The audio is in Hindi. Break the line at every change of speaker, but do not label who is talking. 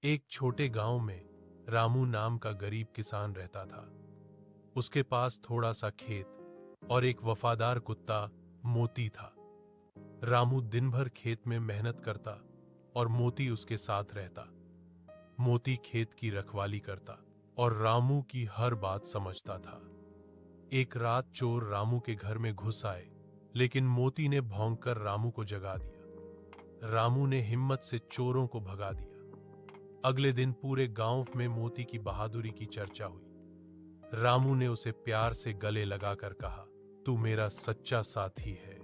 एक छोटे गांव में रामू नाम का गरीब किसान रहता था। उसके पास थोड़ा सा खेत और एक वफादार कुत्ता मोती था। रामू दिन भर खेत में मेहनत करता और मोती उसके साथ रहता। मोती खेत की रखवाली करता और रामू की हर बात समझता था। एक रात चोर रामू के घर में घुस आए, लेकिन मोती ने भौंककर रामू को जगा दिया। रामू ने हिम्मत से चोरों को भगा दिया। अगले दिन पूरे गांव में मोती की बहादुरी की चर्चा हुई। रामू ने उसे प्यार से गले लगाकर कहा, तू मेरा सच्चा साथी है।